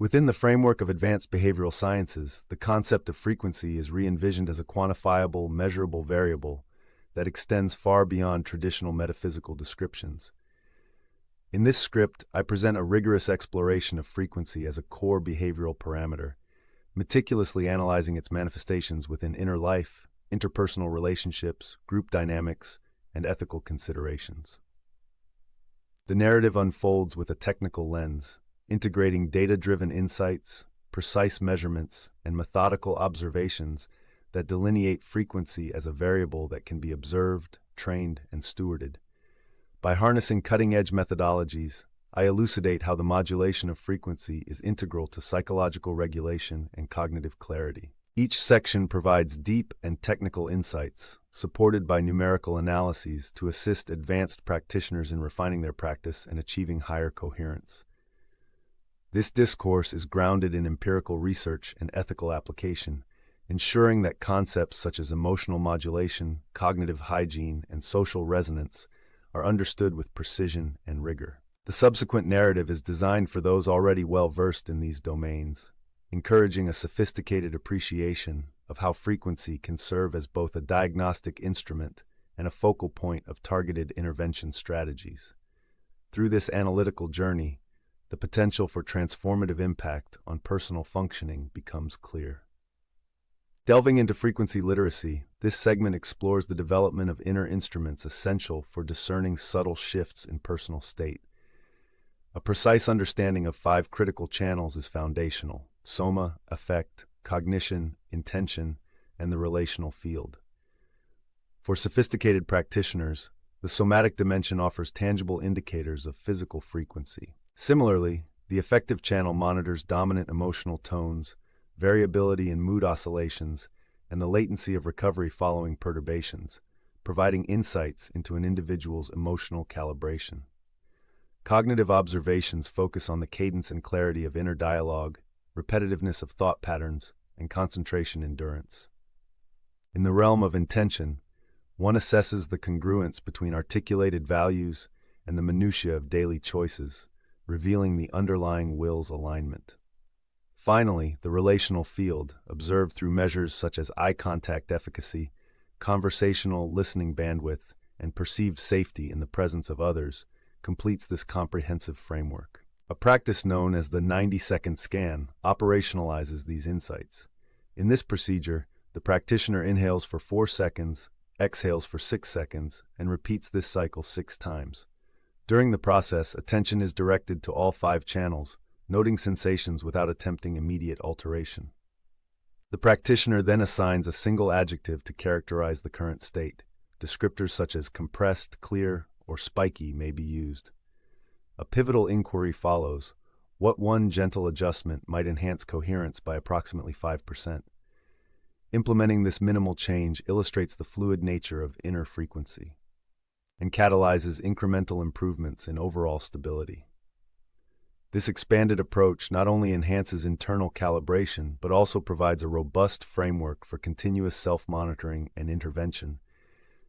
Within the framework of advanced behavioral sciences, the concept of frequency is re-envisioned as a quantifiable, measurable variable that extends far beyond traditional metaphysical descriptions. In this script, I present a rigorous exploration of frequency as a core behavioral parameter, meticulously analyzing its manifestations within inner life, interpersonal relationships, group dynamics, and ethical considerations. The narrative unfolds with a technical lens, integrating data-driven insights, precise measurements, and methodical observations that delineate frequency as a variable that can be observed, trained, and stewarded. By harnessing cutting-edge methodologies, I elucidate how the modulation of frequency is integral to psychological regulation and cognitive clarity. Each section provides deep and technical insights, supported by numerical analyses to assist advanced practitioners in refining their practice and achieving higher coherence. This discourse is grounded in empirical research and ethical application, ensuring that concepts such as emotional modulation, cognitive hygiene, and social resonance are understood with precision and rigor. The subsequent narrative is designed for those already well-versed in these domains, encouraging a sophisticated appreciation of how frequency can serve as both a diagnostic instrument and a focal point of targeted intervention strategies. Through this analytical journey, the potential for transformative impact on personal functioning becomes clear. Delving into frequency literacy, this segment explores the development of inner instruments essential for discerning subtle shifts in personal state. A precise understanding of 5 critical channels is foundational: soma, affect, cognition, intention, and the relational field. For sophisticated practitioners, the somatic dimension offers tangible indicators of physical frequency. Similarly, the affective channel monitors dominant emotional tones, variability in mood oscillations, and the latency of recovery following perturbations, providing insights into an individual's emotional calibration. Cognitive observations focus on the cadence and clarity of inner dialogue, repetitiveness of thought patterns, and concentration endurance. In the realm of intention, one assesses the congruence between articulated values and the minutiae of daily choices, revealing the underlying will's alignment. Finally, the relational field, observed through measures such as eye contact efficacy, conversational listening bandwidth, and perceived safety in the presence of others, completes this comprehensive framework. A practice known as the 90-second scan operationalizes these insights. In this procedure, the practitioner inhales for 4 seconds, exhales for 6 seconds, and repeats this cycle 6 times. During the process, attention is directed to all 5 channels, noting sensations without attempting immediate alteration. The practitioner then assigns a single adjective to characterize the current state. Descriptors such as compressed, clear, or spiky may be used. A pivotal inquiry follows: what one gentle adjustment might enhance coherence by approximately 5%? Implementing this minimal change illustrates the fluid nature of inner frequency and catalyzes incremental improvements in overall stability. This expanded approach not only enhances internal calibration, but also provides a robust framework for continuous self-monitoring and intervention,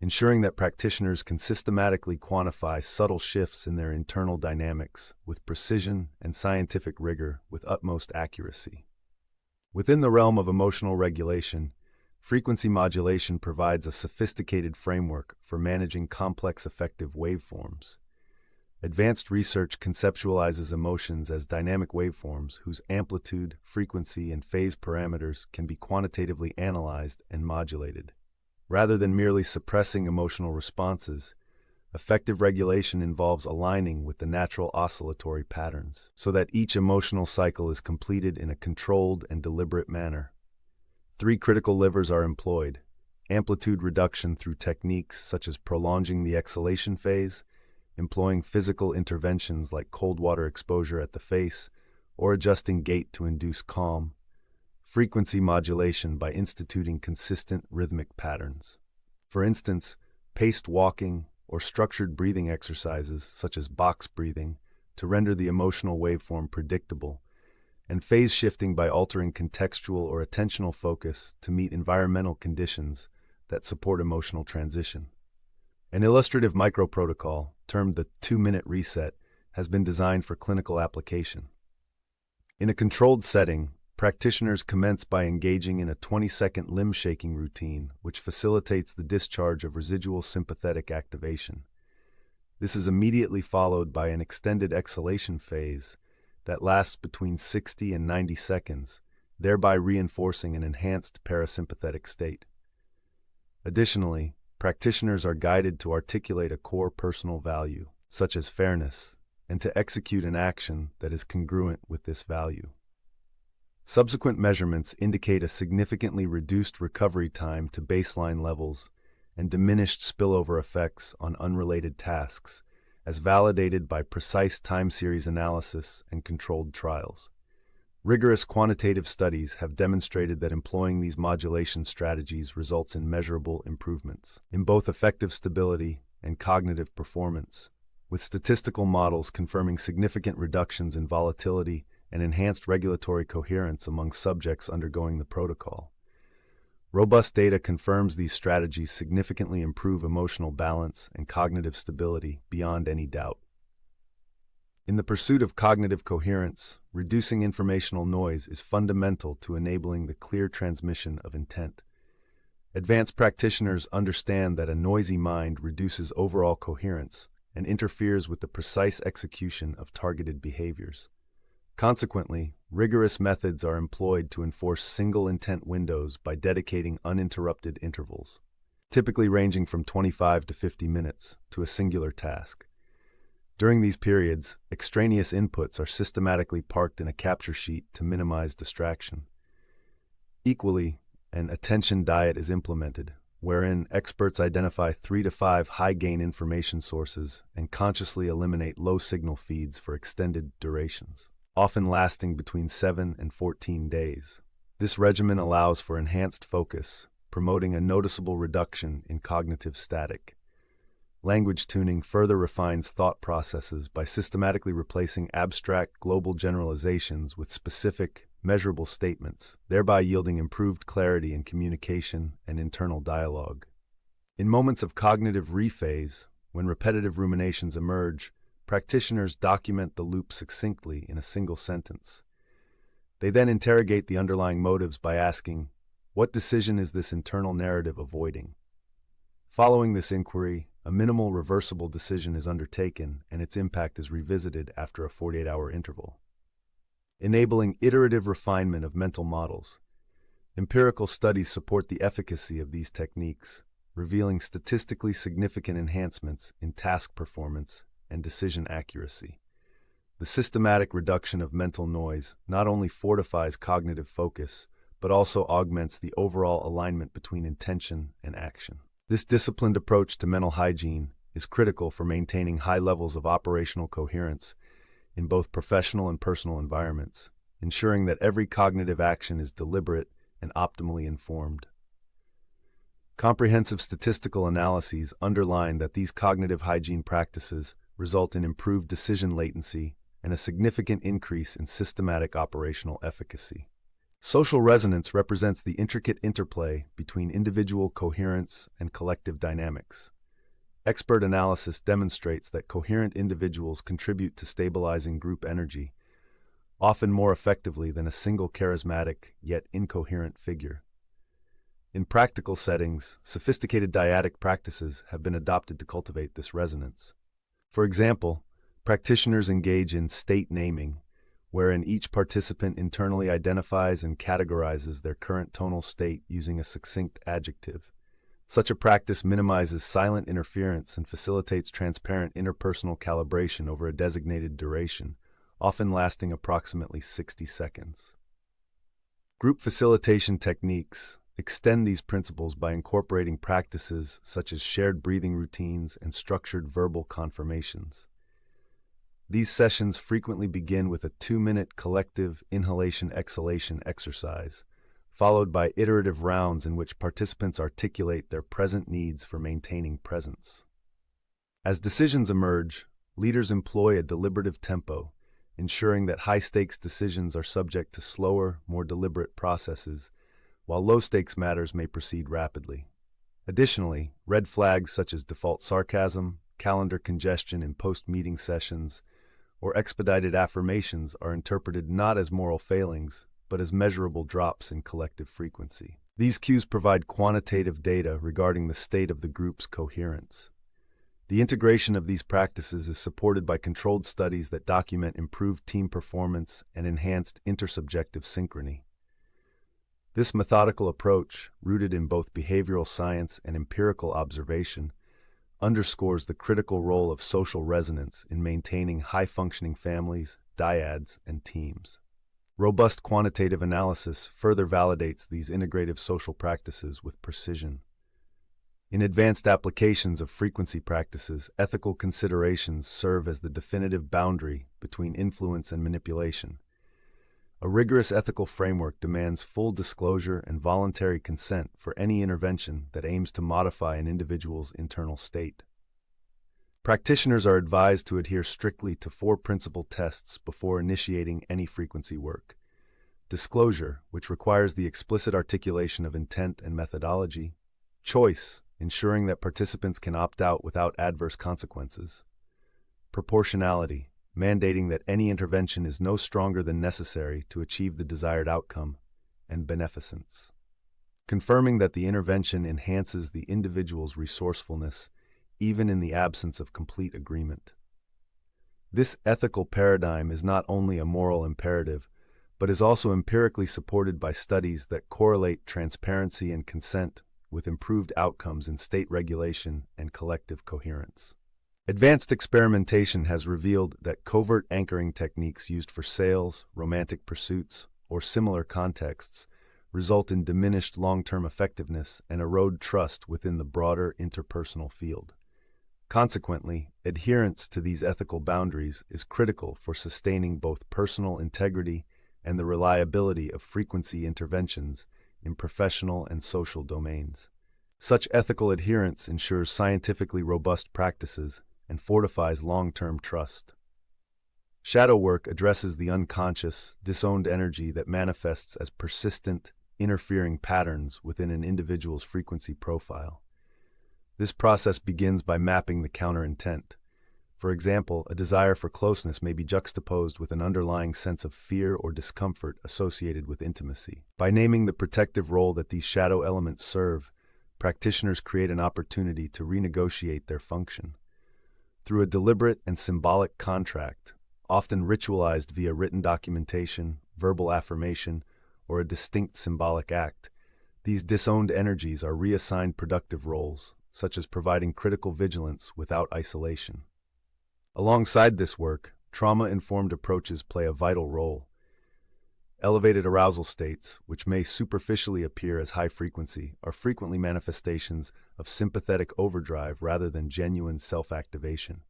ensuring that practitioners can systematically quantify subtle shifts in their internal dynamics with precision and scientific rigor with utmost accuracy. Within the realm of emotional regulation, frequency modulation provides a sophisticated framework for managing complex affective waveforms. Advanced research conceptualizes emotions as dynamic waveforms whose amplitude, frequency, and phase parameters can be quantitatively analyzed and modulated. Rather than merely suppressing emotional responses, effective regulation involves aligning with the natural oscillatory patterns so that each emotional cycle is completed in a controlled and deliberate manner. 3 critical levers are employed: amplitude reduction through techniques such as prolonging the exhalation phase, employing physical interventions like cold water exposure at the face, or adjusting gait to induce calm; frequency modulation by instituting consistent rhythmic patterns. For instance, paced walking or structured breathing exercises such as box breathing to render the emotional waveform predictable, and phase shifting by altering contextual or attentional focus to meet environmental conditions that support emotional transition. An illustrative microprotocol, termed the 2-minute reset, has been designed for clinical application. In a controlled setting, practitioners commence by engaging in a 20-second limb shaking routine, which facilitates the discharge of residual sympathetic activation. This is immediately followed by an extended exhalation phase that lasts between 60 and 90 seconds, thereby reinforcing an enhanced parasympathetic state. Additionally, practitioners are guided to articulate a core personal value, such as fairness, and to execute an action that is congruent with this value. Subsequent measurements indicate a significantly reduced recovery time to baseline levels and diminished spillover effects on unrelated tasks, as validated by precise time series analysis and controlled trials. Rigorous quantitative studies have demonstrated that employing these modulation strategies results in measurable improvements in both affective stability and cognitive performance, with statistical models confirming significant reductions in volatility and enhanced regulatory coherence among subjects undergoing the protocol. Robust data confirms these strategies significantly improve emotional balance and cognitive stability beyond any doubt. In the pursuit of cognitive coherence, reducing informational noise is fundamental to enabling the clear transmission of intent. Advanced practitioners understand that a noisy mind reduces overall coherence and interferes with the precise execution of targeted behaviors. Consequently, rigorous methods are employed to enforce single intent windows by dedicating uninterrupted intervals, typically ranging from 25 to 50 minutes, to a singular task. During these periods, extraneous inputs are systematically parked in a capture sheet to minimize distraction. Equally, an attention diet is implemented, wherein experts identify 3 to 5 high-gain information sources and consciously eliminate low-signal feeds for extended durations, often lasting between 7 and 14 days. This regimen allows for enhanced focus, promoting a noticeable reduction in cognitive static. Language tuning further refines thought processes by systematically replacing abstract global generalizations with specific, measurable statements, thereby yielding improved clarity in communication and internal dialogue. In moments of cognitive rephase, when repetitive ruminations emerge, practitioners document the loop succinctly in a single sentence. They then interrogate the underlying motives by asking, "What decision is this internal narrative avoiding?" Following this inquiry, a minimal reversible decision is undertaken and its impact is revisited after a 48-hour interval. Enabling iterative refinement of mental models. Empirical studies support the efficacy of these techniques, revealing statistically significant enhancements in task performance and decision accuracy. The systematic reduction of mental noise not only fortifies cognitive focus, but also augments the overall alignment between intention and action. This disciplined approach to mental hygiene is critical for maintaining high levels of operational coherence in both professional and personal environments, ensuring that every cognitive action is deliberate and optimally informed. Comprehensive statistical analyses underline that these cognitive hygiene practices result in improved decision latency and a significant increase in systematic operational efficacy. Social resonance represents the intricate interplay between individual coherence and collective dynamics. Expert analysis demonstrates that coherent individuals contribute to stabilizing group energy, often more effectively than a single charismatic yet incoherent figure. In practical settings, sophisticated dyadic practices have been adopted to cultivate this resonance. For example, practitioners engage in state naming, wherein each participant internally identifies and categorizes their current tonal state using a succinct adjective. Such a practice minimizes silent interference and facilitates transparent interpersonal calibration over a designated duration, often lasting approximately 60 seconds. Group facilitation techniques extend these principles by incorporating practices such as shared breathing routines and structured verbal confirmations. These sessions frequently begin with a 2-minute collective inhalation-exhalation exercise, followed by iterative rounds in which participants articulate their present needs for maintaining presence. As decisions emerge, leaders employ a deliberative tempo, ensuring that high-stakes decisions are subject to slower, more deliberate processes, while low-stakes matters may proceed rapidly. Additionally, red flags such as default sarcasm, calendar congestion in post-meeting sessions, or expedited affirmations are interpreted not as moral failings, but as measurable drops in collective frequency. These cues provide quantitative data regarding the state of the group's coherence. The integration of these practices is supported by controlled studies that document improved team performance and enhanced intersubjective synchrony. This methodical approach, rooted in both behavioral science and empirical observation, underscores the critical role of social resonance in maintaining high-functioning families, dyads, and teams. Robust quantitative analysis further validates these integrative social practices with precision. In advanced applications of frequency practices, ethical considerations serve as the definitive boundary between influence and manipulation. A rigorous ethical framework demands full disclosure and voluntary consent for any intervention that aims to modify an individual's internal state. Practitioners are advised to adhere strictly to 4 principal tests before initiating any frequency work. Disclosure, which requires the explicit articulation of intent and methodology. Choice, ensuring that participants can opt out without adverse consequences. Proportionality, mandating that any intervention is no stronger than necessary to achieve the desired outcome. And beneficence, confirming that the intervention enhances the individual's resourcefulness, even in the absence of complete agreement. This ethical paradigm is not only a moral imperative, but is also empirically supported by studies that correlate transparency and consent with improved outcomes in state regulation and collective coherence. Advanced experimentation has revealed that covert anchoring techniques used for sales, romantic pursuits, or similar contexts result in diminished long-term effectiveness and erode trust within the broader interpersonal field. Consequently, adherence to these ethical boundaries is critical for sustaining both personal integrity and the reliability of frequency interventions in professional and social domains. Such ethical adherence ensures scientifically robust practices and fortifies long-term trust. Shadow work addresses the unconscious, disowned energy that manifests as persistent, interfering patterns within an individual's frequency profile. This process begins by mapping the counter-intent. For example, a desire for closeness may be juxtaposed with an underlying sense of fear or discomfort associated with intimacy. By naming the protective role that these shadow elements serve, practitioners create an opportunity to renegotiate their function. Through a deliberate and symbolic contract, often ritualized via written documentation, verbal affirmation, or a distinct symbolic act, these disowned energies are reassigned productive roles, such as providing critical vigilance without isolation. Alongside this work, trauma-informed approaches play a vital role. Elevated arousal states, which may superficially appear as high frequency, are frequently manifestations of sympathetic overdrive rather than genuine self-activation.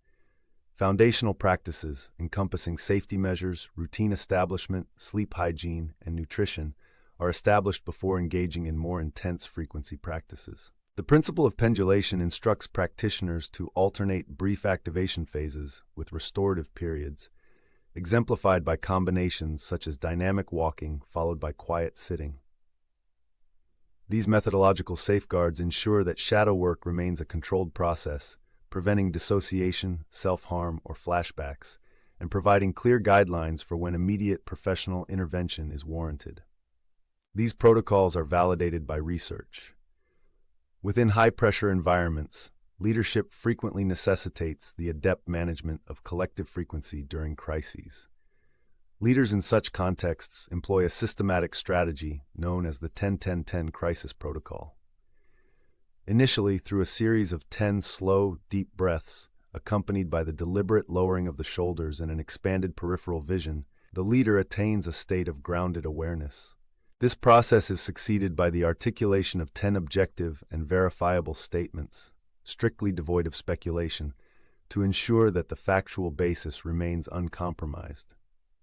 Foundational practices, encompassing safety measures, routine establishment, sleep hygiene, and nutrition, are established before engaging in more intense frequency practices. The principle of pendulation instructs practitioners to alternate brief activation phases with restorative periods, exemplified by combinations such as dynamic walking followed by quiet sitting. These methodological safeguards ensure that shadow work remains a controlled process, preventing dissociation, self-harm, or flashbacks, and providing clear guidelines for when immediate professional intervention is warranted. These protocols are validated by research. Within high-pressure environments, leadership frequently necessitates the adept management of collective frequency during crises. Leaders in such contexts employ a systematic strategy known as the 10-10-10 crisis protocol. Initially, through a series of 10 slow, deep breaths, accompanied by the deliberate lowering of the shoulders and an expanded peripheral vision, the leader attains a state of grounded awareness. This process is succeeded by the articulation of 10 objective and verifiable statements, strictly devoid of speculation, to ensure that the factual basis remains uncompromised.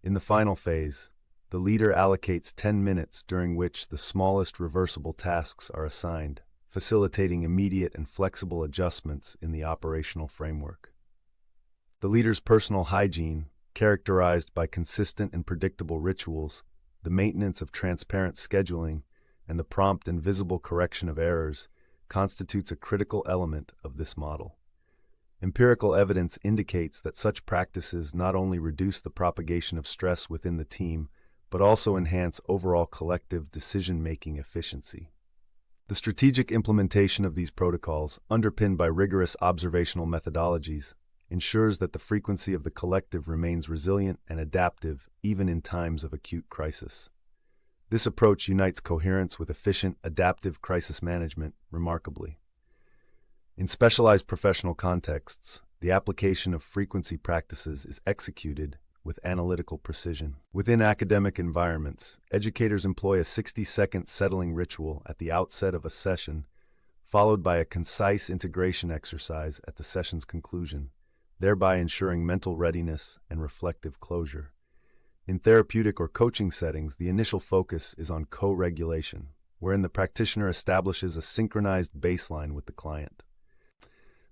In the final phase, the leader allocates 10 minutes during which the smallest reversible tasks are assigned, facilitating immediate and flexible adjustments in the operational framework. The leader's personal hygiene, characterized by consistent and predictable rituals, the maintenance of transparent scheduling, and the prompt and visible correction of errors, constitutes a critical element of this model. Empirical evidence indicates that such practices not only reduce the propagation of stress within the team, but also enhance overall collective decision-making efficiency. The strategic implementation of these protocols, underpinned by rigorous observational methodologies, ensures that the frequency of the collective remains resilient and adaptive even in times of acute crisis. This approach unites coherence with efficient, adaptive crisis management remarkably. In specialized professional contexts, the application of frequency practices is executed with analytical precision. Within academic environments, educators employ a 60-second settling ritual at the outset of a session, followed by a concise integration exercise at the session's conclusion, thereby ensuring mental readiness and reflective closure. In therapeutic or coaching settings, the initial focus is on co-regulation, wherein the practitioner establishes a synchronized baseline with the client.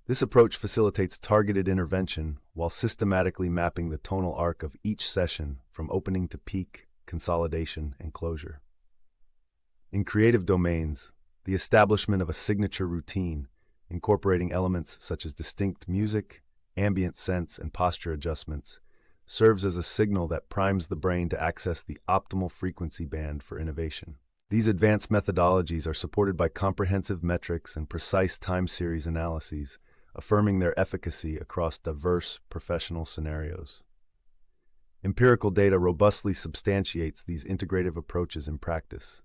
This approach facilitates targeted intervention while systematically mapping the tonal arc of each session from opening to peak, consolidation, and closure. In creative domains, the establishment of a signature routine, incorporating elements such as distinct music, ambient scents, and posture adjustments, serves as a signal that primes the brain to access the optimal frequency band for innovation. These advanced methodologies are supported by comprehensive metrics and precise time series analyses, affirming their efficacy across diverse professional scenarios. Empirical data robustly substantiates these integrative approaches in practice.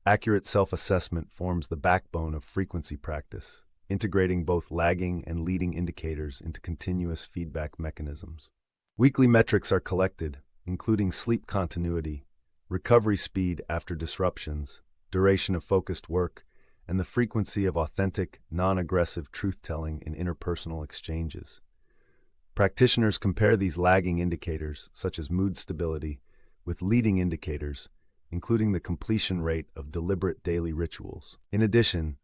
Accurate self-assessment forms the backbone of frequency practice, integrating both lagging and leading indicators into continuous feedback mechanisms. Weekly metrics are collected, including sleep continuity, recovery speed after disruptions, duration of focused work, and the frequency of authentic, non-aggressive truth-telling in interpersonal exchanges. Practitioners compare these lagging indicators, such as mood stability, with leading indicators, including the completion rate of deliberate daily rituals. In addition,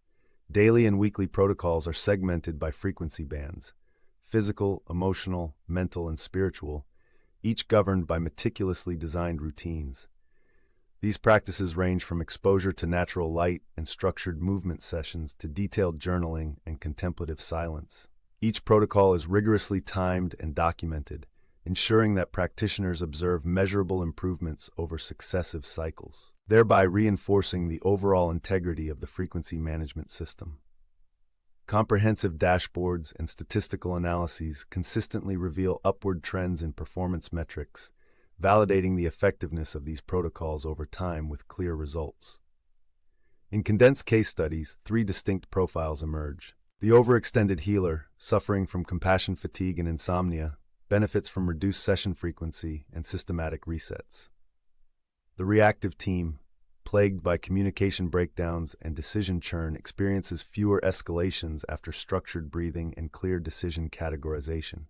daily and weekly protocols are segmented by frequency bands: physical, emotional, mental, and spiritual, each governed by meticulously designed routines. These practices range from exposure to natural light and structured movement sessions to detailed journaling and contemplative silence. Each protocol is rigorously timed and documented, ensuring that practitioners observe measurable improvements over successive cycles, thereby reinforcing the overall integrity of the frequency management system. Comprehensive dashboards and statistical analyses consistently reveal upward trends in performance metrics, validating the effectiveness of these protocols over time with clear results. In condensed case studies, 3 distinct profiles emerge. The overextended healer, suffering from compassion fatigue and insomnia, benefits from reduced session frequency and systematic resets. The reactive team, plagued by communication breakdowns and decision churn, experiences fewer escalations after structured breathing and clear decision categorization.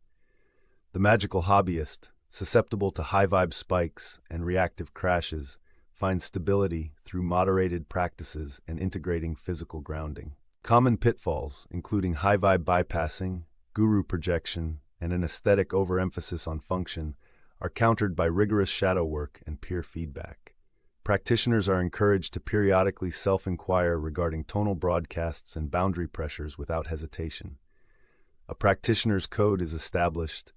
The magical hobbyist, susceptible to high-vibe spikes and reactive crashes, finds stability through moderated practices and integrating physical grounding. Common pitfalls, including high-vibe bypassing, guru projection, and an aesthetic overemphasis on function, are countered by rigorous shadow work and peer feedback. Practitioners are encouraged to periodically self-inquire regarding tonal broadcasts and boundary pressures without hesitation. A practitioner's code is established,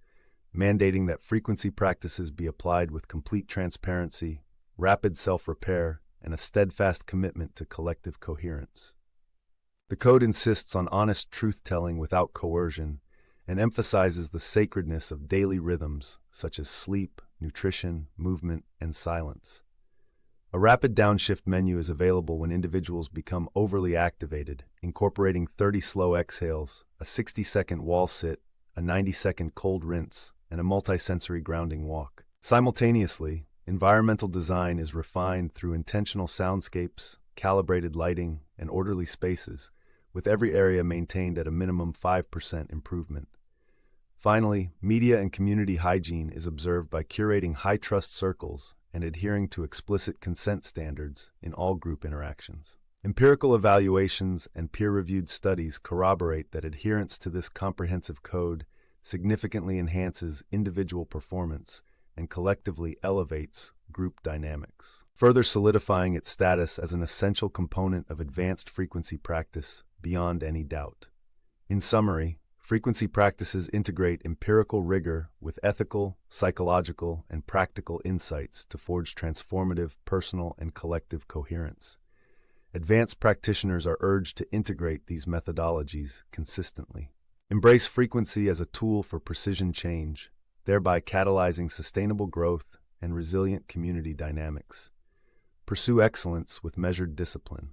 mandating that frequency practices be applied with complete transparency, rapid self-repair, and a steadfast commitment to collective coherence. The code insists on honest truth-telling without coercion and emphasizes the sacredness of daily rhythms such as sleep, nutrition, movement, and silence. A rapid downshift menu is available when individuals become overly activated, incorporating 30 slow exhales, a 60-second wall sit, a 90-second cold rinse, and a multisensory grounding walk. Simultaneously, environmental design is refined through intentional soundscapes, calibrated lighting, and orderly spaces, with every area maintained at a minimum 5% improvement. Finally, media and community hygiene is observed by curating high-trust circles and adhering to explicit consent standards in all group interactions. Empirical evaluations and peer-reviewed studies corroborate that adherence to this comprehensive code significantly enhances individual performance and collectively elevates group dynamics, further solidifying its status as an essential component of advanced frequency practice beyond any doubt. In summary, Frequency practices integrate empirical rigor with ethical, psychological, and practical insights to forge transformative personal and collective coherence. Advanced practitioners are urged to integrate these methodologies consistently. Embrace frequency as a tool for precision change, thereby catalyzing sustainable growth and resilient community dynamics. Pursue excellence with measured discipline,